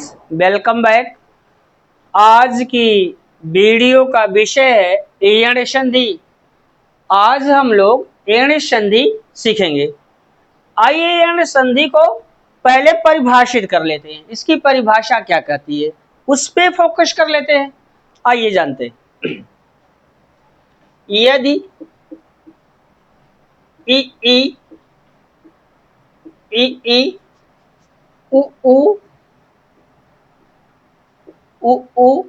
Friends, welcome back. आज की video का विषय है यण संधि। आज हम लोग यण संधि सीखेंगे। आइए यण संधि को पहले परिभाषित कर लेते हैं। इसकी परिभाषा क्या कहती है उस पे फोकस कर लेते हैं। आइए जानते हैं। यदि ई ई ई ई उ उ उ उ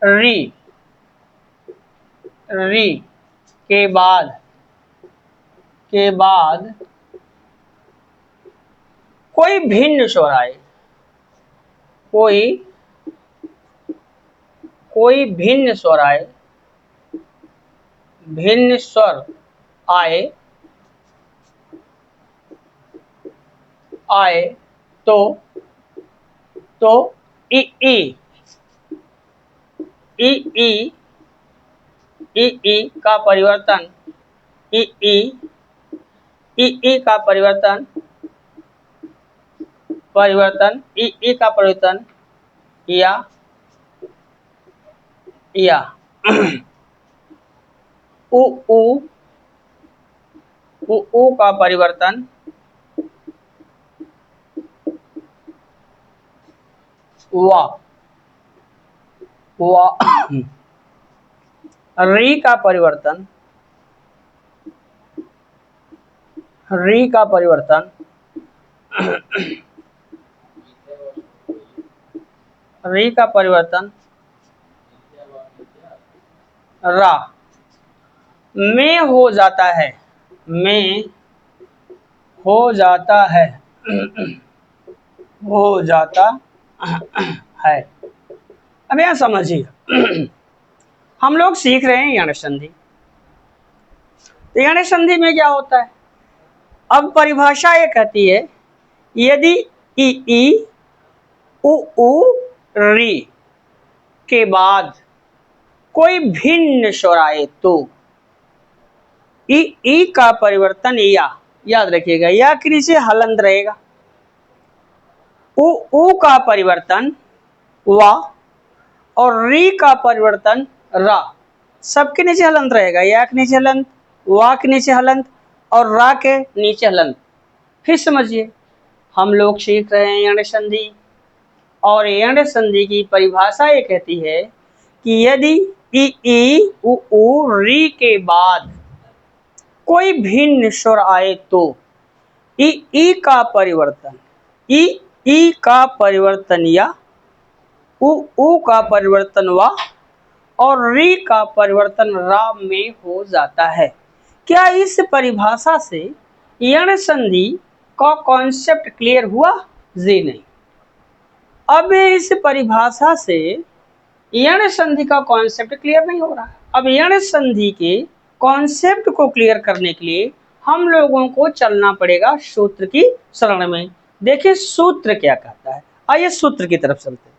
री री के बाद कोई भिन्न स्वर आए, कोई भिन्न स्वर आए तो ई ई ई ई ई ई का परिवर्तन ई ई ई ई का परिवर्तन ई ई का परिवर्तन या उ उ उ उ का परिवर्तन वा री का परिवर्तन रा में हो जाता है अब यहां समझिए। हम लोग सीख रहे हैं यण संधि। तो यण संधि में क्या होता है? अब परिभाषा ये कहती है यदि ई ई उ उ री के बाद कोई भिन्न स्वर आए तो ई ई का परिवर्तन या, याद रखिएगा, या के नीचे हलंत रहेगा। उ उ का परिवर्तन वा और री का परिवर्तन रा, सबके नीचे हलंत रहेगा। या के नीचे हलंत, वा के नीचे हलंत और रा के नीचे हलंत। फिर समझिए, हम लोग सीख रहे हैं यण संधि और यण संधि की परिभाषा ये कहती है कि यदि ई ई उ उ री के बाद कोई भिन्न स्वर आए तो ई ई का परिवर्तन या उ उ का परिवर्तन वा और री का परिवर्तन रा में हो जाता है। क्या इस परिभाषा से यण संधि का कॉन्सेप्ट क्लियर हुआ? जी नहीं। अब इस परिभाषा से यण संधि का कॉन्सेप्ट क्लियर नहीं हो रहा है। अब यण संधि के कॉन्सेप्ट को क्लियर करने के लिए हम लोगों को चलना पड़ेगा सूत्र की शरण में। देखिए सूत्र क्या कहता है। आइए सूत्र की तरफ चलते हैं।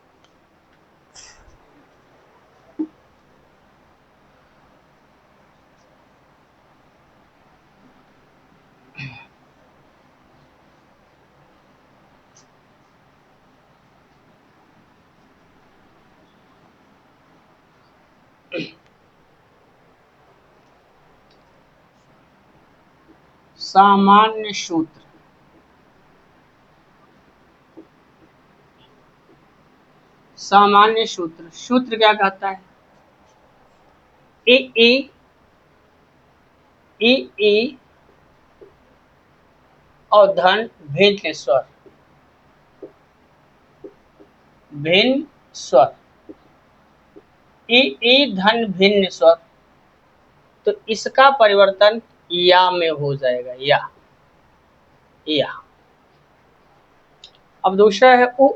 सामान्य सूत्र क्या कहता है? ई ई ई ई और धन भिन्न स्वर ई ई धन भिन्न स्वर, तो इसका परिवर्तन या में हो जाएगा। या अब दूसरा है उ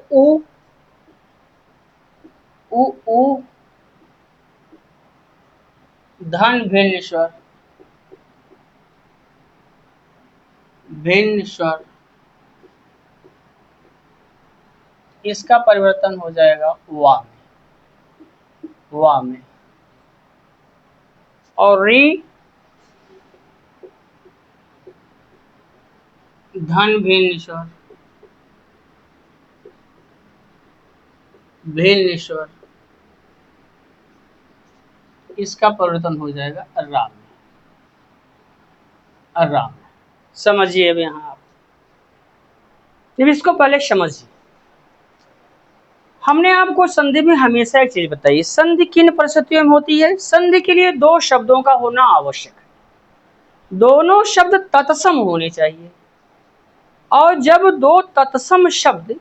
उ धन भिन्न स्वर, इसका परिवर्तन हो जाएगा वा में और री धन भिन्न स्वर, भिन्न स्वर, इसका परिवर्तन हो जाएगा रा में। राम, समझिए अब यहाँ आप, जब इसको पहले समझिए। हमने आपको संधि में हमेशा एक चीज बताई, संधि किन परिस्थितियों में होती है? संधि के लिए दो शब्दों का होना आवश्यक है, दोनों शब्द तत्सम होने चाहिए, और जब दो तत्सम शब्द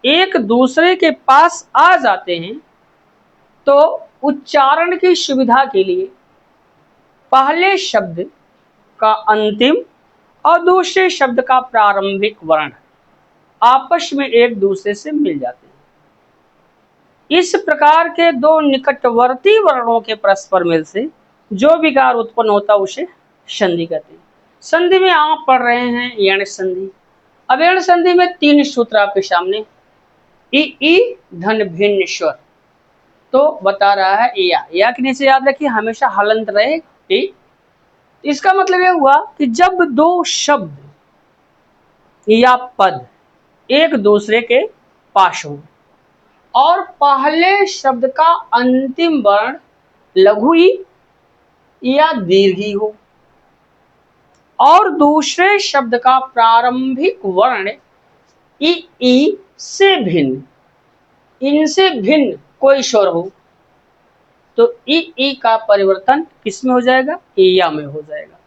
एक दूसरे के पास आ जाते हैं तो उच्चारण की सुविधा के लिए पहले शब्द का अंतिम और दूसरे शब्द का प्रारंभिक वर्ण आपस में एक दूसरे से मिल जाते हैं। इस प्रकार के दो निकटवर्ती वर्णों के परस्पर मिल से जो विकार उत्पन्न होता है उसे संधि कहते हैं। संधि में आप पढ़ रहे हैं यण संधि। अब यण संधि में तीन सूत्र आपके सामने, ई धन भिन्न स्वर, तो बता रहा है या के नीचे याद रखिए हमेशा हलंत रहे ई। इसका मतलब यह हुआ कि जब दो शब्द या पद एक दूसरे के पास हो और पहले शब्द का अंतिम वर्ण लघु ई या दीर्घ ई हो और दूसरे शब्द का प्रारंभिक वर्ण ई से भिन्न, इनसे भिन्न कोई स्वर हो तो ई का परिवर्तन किस में हो जाएगा? या में हो जाएगा।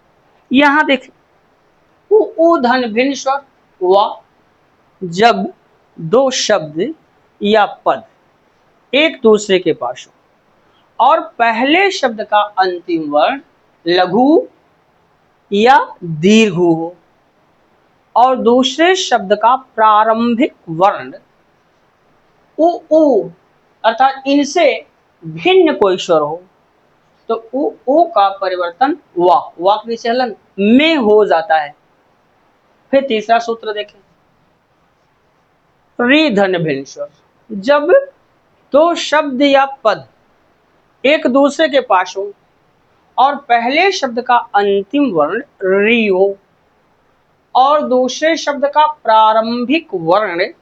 यहां देखिए उ धन भिन्न स्वर वा, जब दो शब्द या पद एक दूसरे के पास हो और पहले शब्द का अंतिम वर्ण लघु या दीर्घ हो और दूसरे शब्द का प्रारंभिक वर्ण उ अर्थात इनसे भिन्न कोई स्वर हो तो उ का परिवर्तन वा के चलन में हो जाता है। फिर तीसरा सूत्र देखें, री धन भिन्न स्वर, जब दो शब्द या पद एक दूसरे के पास हो और पहले शब्द का अंतिम वर्ण री हो और दूसरे शब्द का प्रारंभिक वर्ण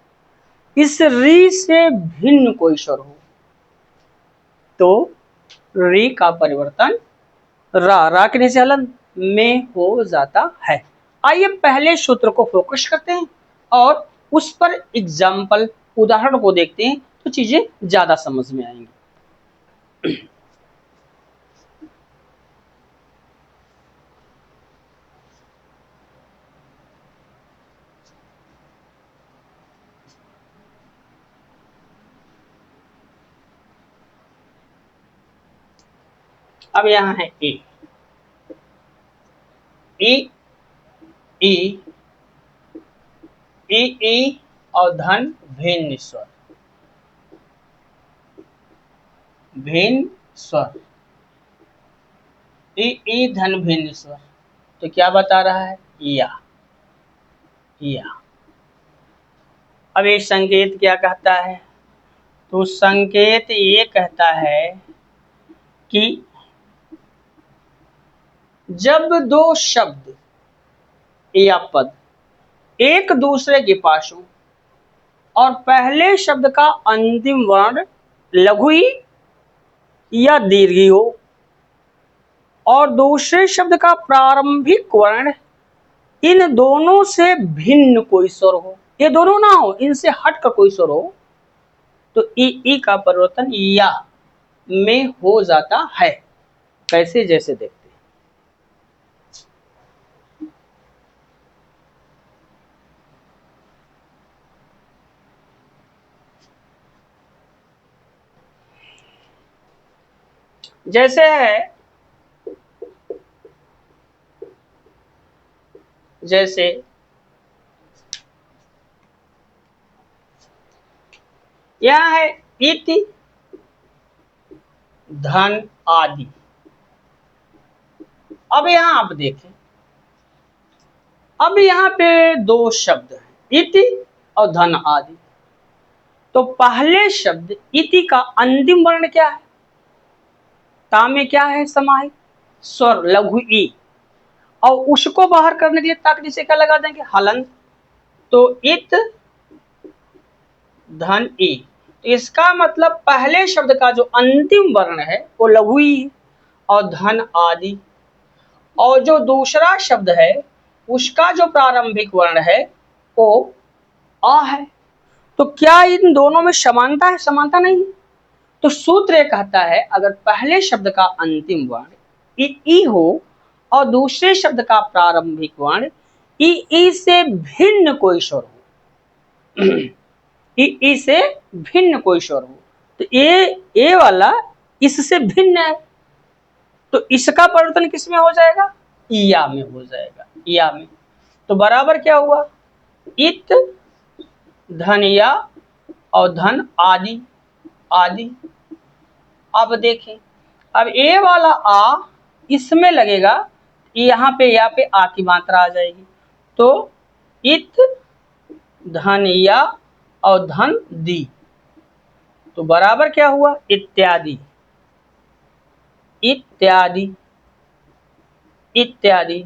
इस री से भिन्न कोई स्वर हो तो री का परिवर्तन रा के नीचे हलन में हो जाता है। आइए पहले सूत्र को फोकस करते हैं और उस पर एग्जाम्पल उदाहरण को देखते हैं तो चीजें ज्यादा समझ में आएंगी। अब यहां है ई और धन भिन्न स्वर, भिन्न स्वर ई धन भिन्न स्वर, तो क्या बता रहा है? या। अब ये संकेत क्या कहता है? तो संकेत ये कहता है कि जब दो शब्द या पद एक दूसरे के पास हो और पहले शब्द का अंतिम वर्ण लघु ई या दीर्घ ई हो और दूसरे शब्द का प्रारंभिक वर्ण इन दोनों से भिन्न कोई स्वर हो, ये दोनों ना हो, इनसे हट कर कोई स्वर हो तो ई का परिवर्तन या में हो जाता है। कैसे? जैसे देखते हैं, जैसे है, जैसे यह है इति धन आदि। अब यहां आप देखें, अब यहां पे दो शब्द हैं इति और धन आदि, तो पहले शब्द इति का अंतिम वर्ण क्या है? ता में क्या है समाहित? स्वर लघु ई, और उसको बाहर करने के लिए ताक नीचे क्या लगा देंगे? हलंत। तो इत धन ई, तो इसका मतलब पहले शब्द का जो अंतिम वर्ण है वो लघु ई है और धन आदि, और जो दूसरा शब्द है उसका जो प्रारंभिक वर्ण है वो आ है। तो क्या इन दोनों में समानता है? समानता नहीं है। तो सूत्र ये कहता है अगर पहले शब्द का अंतिम वर्ण ई हो और दूसरे शब्द का प्रारंभिक वर्ण ई से भिन्न कोई स्वर हो, ई से भिन्न कोई स्वर हो, तो ए वाला इससे भिन्न है, तो इसका परिवर्तन किस में हो जाएगा? या में हो जाएगा, या में। तो बराबर क्या हुआ? इत, धन या और धन आदि, आदि। अब देखें, अब ए वाला आ इसमें लगेगा, यहाँ पे या पे आ की मात्रा आ जाएगी, तो इत, धन या और धन दी, तो बराबर क्या हुआ? इत्यादि, इत्यादि, इत्यादि।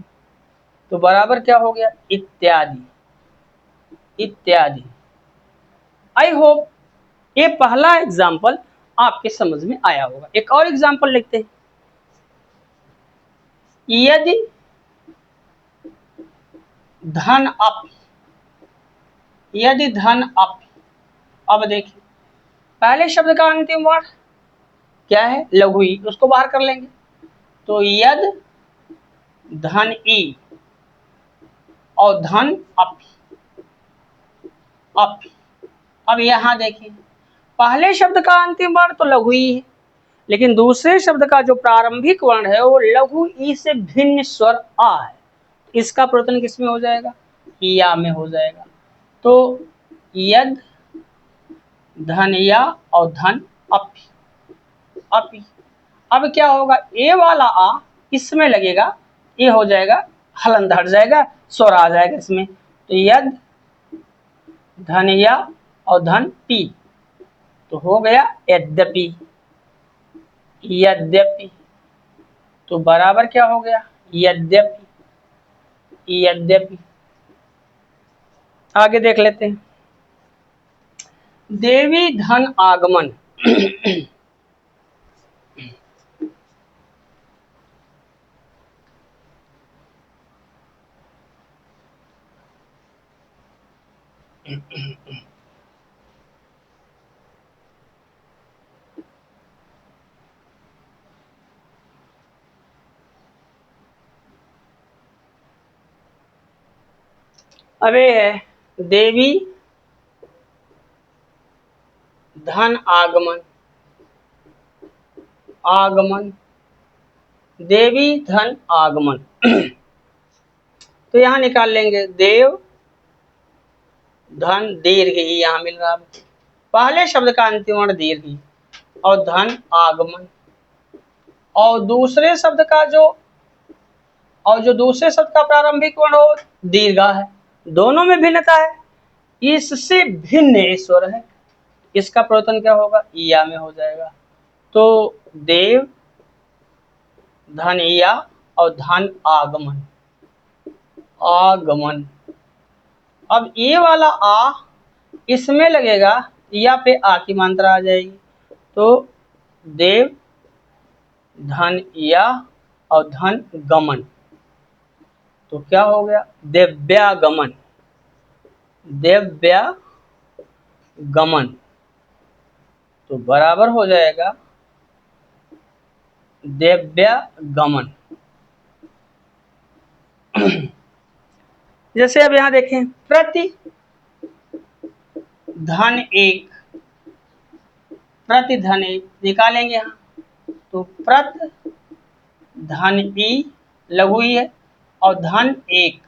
तो बराबर क्या हो गया? इत्यादि, इत्यादि। आई होप ये पहला एग्जाम्पल आपके समझ में आया होगा। एक और एग्जाम्पल लिखते हैं। यदि धन अप, यदि धन अप। अब देखिए पहले शब्द का अंतिम वर्ण क्या है? लघु ई, उसको बाहर कर लेंगे, तो यद धन ई और धन अप, अप। अब यहां देखिए पहले शब्द का अंतिम वर्ण तो लघु ई है, लेकिन दूसरे शब्द का जो प्रारंभिक वर्ण है वो लघु ई से भिन्न स्वर आ है, इसका परिवर्तन किसमें हो जाएगा? या में हो जाएगा। तो यद, धन या और धन अपि, अपि। अब क्या होगा? ए वाला आ इसमें लगेगा, ये हो जाएगा हलंत हट जाएगा, स्वर आ जाएगा इसमें, तो यद, धन या और धन पी, तो हो गया यद्यपि, यद्यपि। तो बराबर क्या हो गया? यद्यपि, यद्यपि। आगे देख लेते हैं। देवी धन आगमन। अबे देवी धन आगमन, आगमन, देवी धन आगमन। तो यहां निकाल लेंगे देव धन दीर्घ ही यहां मिल रहा है, पहले शब्द का अंतिम वर्ण दीर्घ ही और धन आगमन, और दूसरे शब्द का जो, और जो दूसरे शब्द का प्रारंभिक वर्ण हो दीर्घा है, दोनों में भिन्नता है, इससे भिन्न स्वर है, इसका परिवर्तन क्या होगा? या में हो जाएगा। तो देव धन या और धन आगमन, आगमन। अब ये वाला आ इसमें लगेगा, या पे आ की मात्रा आ जाएगी, तो देव धन या और धन गमन, तो क्या हो गया? दिव्यागमन, दिव्यागमन। तो बराबर हो जाएगा दिव्यागमन। जैसे अब यहां देखें, प्रति धन एक, प्रति धन एक निकालेंगे यहां, तो प्रत धन ई लघु ई है और धन एक,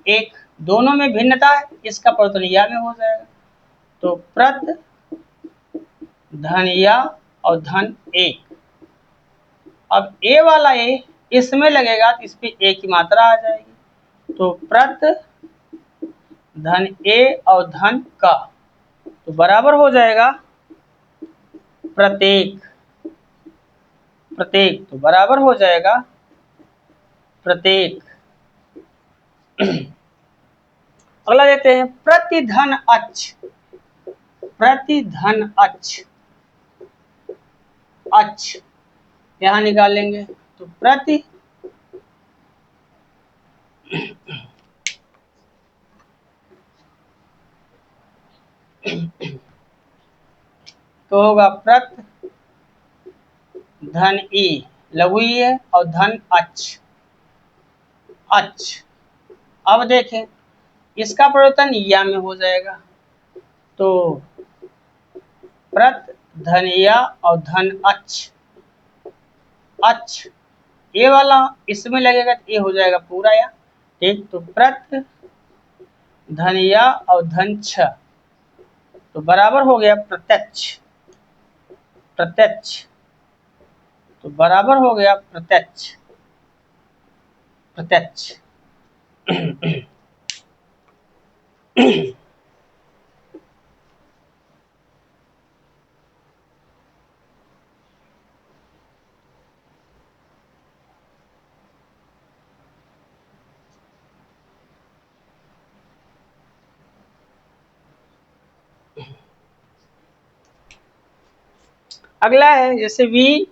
एक, दोनों में भिन्नता है, इसका परिवर्तन या में हो जाएगा, तो प्रत धन या और धन एक। अब ए वाला ए इसमें लगेगा तो इस पे ए की मात्रा आ जाएगी, तो प्रत धन ए और धन का, तो बराबर हो जाएगा प्रत्येक, प्रत्येक। तो बराबर हो जाएगा प्रत्येक। अगला देते हैं प्रतिधन अच्छ, प्रति धन अक्ष, अक्ष यहां निकालेंगे तो प्रति तो होगा प्रत धन ई, लघु ई है, और धन अक्ष, अक्ष। अब देखें इसका परिवर्तन या में हो जाएगा, तो प्रत धन या और धन अक्ष, अक्ष ये वाला इसमें लगेगा तो ये हो जाएगा पूरा या, ठीक। तो प्रत धन या और धन छ तो बराबर हो गया प्रत्यक्ष, प्रत्यक्ष तो बराबर हो गया प्रत्यक्ष, प्रत्यक्ष। अगला है जैसे वी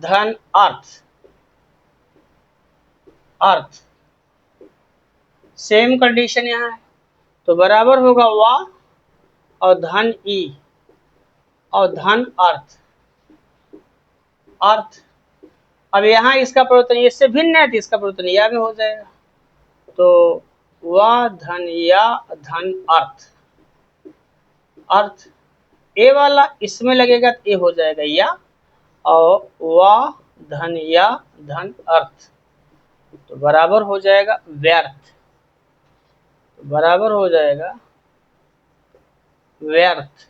धन अर्थ, अर्थ सेम कंडीशन यहाँ है, तो बराबर होगा वा और धन ई और धन अर्थ, अर्थ। अब यहाँ इसका परिवर्तन इससे भिन्न है तो इसका परिवर्तन या में हो जाएगा, तो वा धन या धन अर्थ, अर्थ ए वाला इसमें लगेगा तो ए हो जाएगा या, और वा धन या धन अर्थ तो बराबर हो जाएगा व्यर्थ, तो बराबर हो जाएगा व्यर्थ,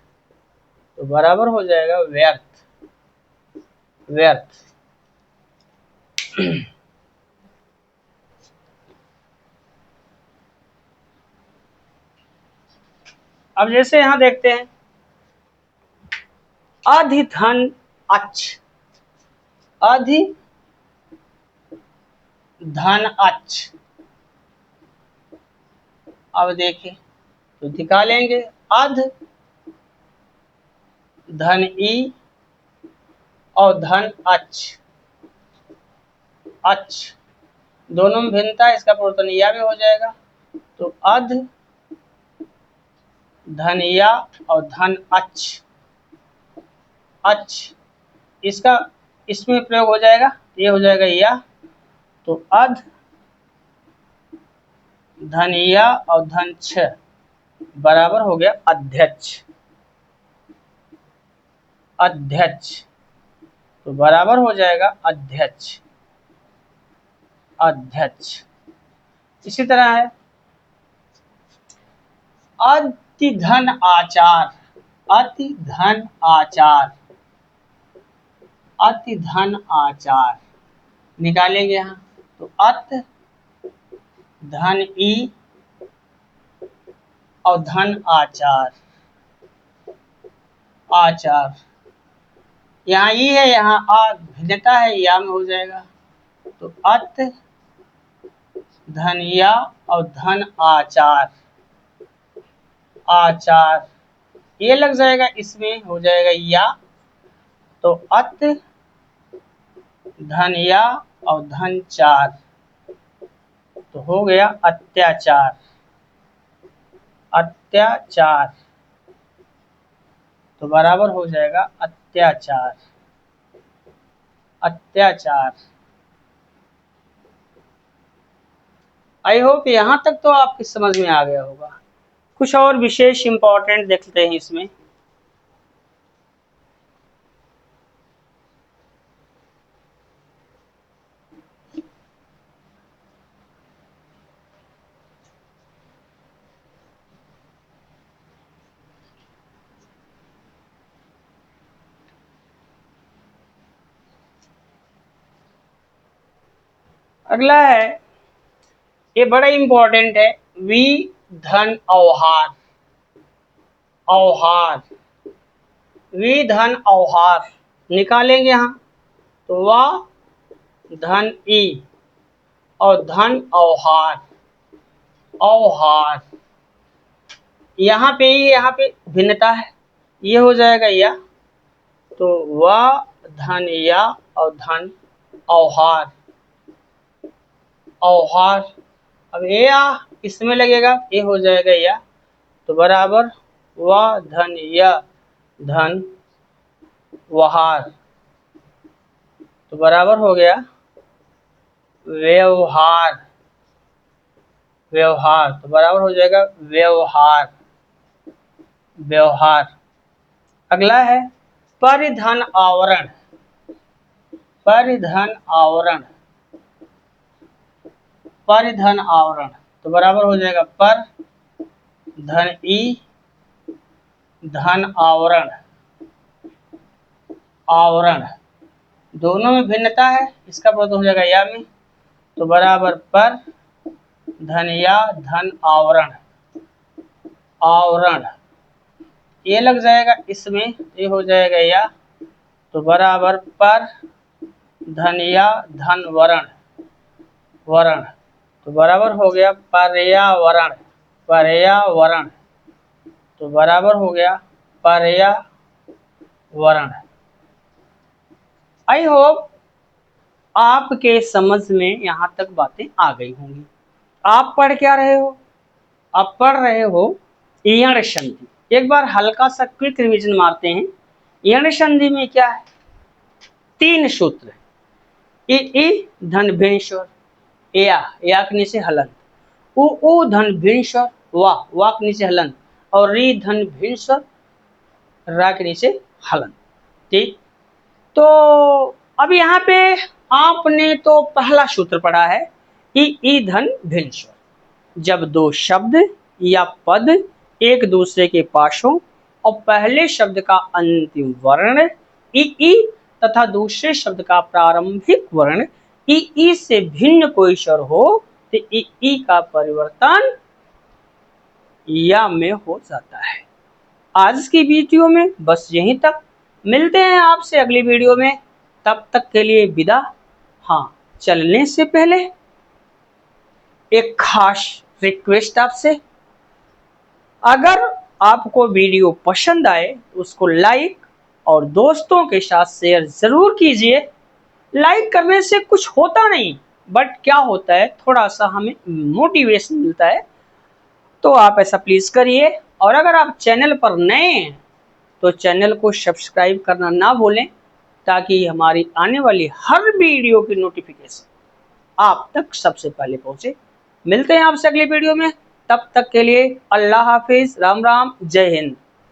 तो बराबर हो जाएगा व्यर्थ, व्यर्थ। अब जैसे यहां देखते हैं अधिधन अक्ष, अधि धन अक्ष। अब देखिए तो निकालेंगे अध धन ई और धन अक्ष, अक्ष दोनों में भिन्नता है, इसका परिवर्तन या में हो जाएगा, तो अध धन या और धन अक्ष, अक्ष इसका इसमें प्रयोग हो जाएगा, ये हो जाएगा या, तो अध धन या और धन छ बराबर हो गया अध्यक्ष, अध्यक्ष तो बराबर हो जाएगा अध्यक्ष, अध्यक्ष। इसी तरह है अति धन आचार, अति धन आचार, अति धन आचार निकालेंगे यहाँ, तो अत धन ई और धन आचार, आचार यहाँ ई है, यहाँ आ भिन्नता है, या में हो जाएगा, तो अत धन या और धन आचार, आचार ये लग जाएगा, इसमें हो जाएगा या, तो अत धन या और धन चार तो हो गया अत्याचार, अत्याचार तो बराबर हो जाएगा अत्याचार, अत्याचार। आई होप यहाँ तक तो आपकी समझ में आ गया होगा। कुछ और विशेष इंपॉर्टेंट देखते हैं इसमें। अगला है, ये बड़ा इंपॉर्टेंट है, वी धन अवहार, अवहार वी धन अवहार निकालेंगे यहाँ, तो वा धन ई और धन अवहार, अवहार यहाँ पे ही यहाँ पे भिन्नता है, ये हो जाएगा या, तो व धन या और धन औहार, औहार। अब ये या इसमें लगेगा, ये हो जाएगा या, तो बराबर व धन या धन वहार, तो बराबर हो गया व्यवहार, व्यवहार, तो बराबर हो जाएगा व्यवहार, व्यवहार। अगला है परिधन आवरण, परिधन आवरण, परिधन आवरण, तो बराबर हो जाएगा पर धन ई धन आवरण, आवरण, दोनों में भिन्नता है, इसका प्रयोग हो जाएगा या में, तो बराबर पर धन या धन आवरण, आवरण, ये लग जाएगा इसमें, ये हो जाएगा या, तो बराबर पर धन या धन वरण, वरण, तो बराबर हो गया पर्यावरण, पर्यावरण, तो बराबर हो गया पर्यावरण। आई होप आपके समझ में यहाँ तक बातें आ गई होंगी। आप पढ़ क्या रहे हो? आप पढ़ रहे हो यण संधि। एक बार हल्का सा क्विक रिवीजन मारते हैं। यण संधि में क्या है? 3 सूत्र, ई धन भिन्न स्वर, या के नीचे हलंत, उ धन भिन्न स्वर, वा के नीचे हलंत, और री धन भिन्न स्वर, रा के नीचे हलंत। ठीक, तो अब यहाँ पे आपने तो पहला सूत्र पढ़ा है, ई धन भिन्न स्वर। जब 2 शब्द या पद एक दूसरे के पास हो और पहले शब्द का अंतिम वर्ण ई तथा दूसरे शब्द का प्रारंभिक वर्ण ई से भिन्न कोई स्वर हो, तो ई का परिवर्तन या में हो जाता है। आज की वीडियो में बस यहीं तक, मिलते हैं आपसे अगली वीडियो में, तब तक के लिए विदा। हाँ, चलने से पहले एक खास रिक्वेस्ट आपसे, अगर आपको वीडियो पसंद आए तो उसको लाइक और दोस्तों के साथ शेयर जरूर कीजिए। लाइक करने से कुछ होता नहीं, बट क्या होता है, थोड़ा सा हमें मोटिवेशन मिलता है, तो आप ऐसा प्लीज करिए। और अगर आप चैनल पर नए हैं तो चैनल को सब्सक्राइब करना ना भूलें, ताकि हमारी आने वाली हर वीडियो की नोटिफिकेशन आप तक सबसे पहले पहुंचे। मिलते हैं आपसे अगली वीडियो में, तब तक के लिए अल्लाह हाफिज, राम राम, जय हिंद।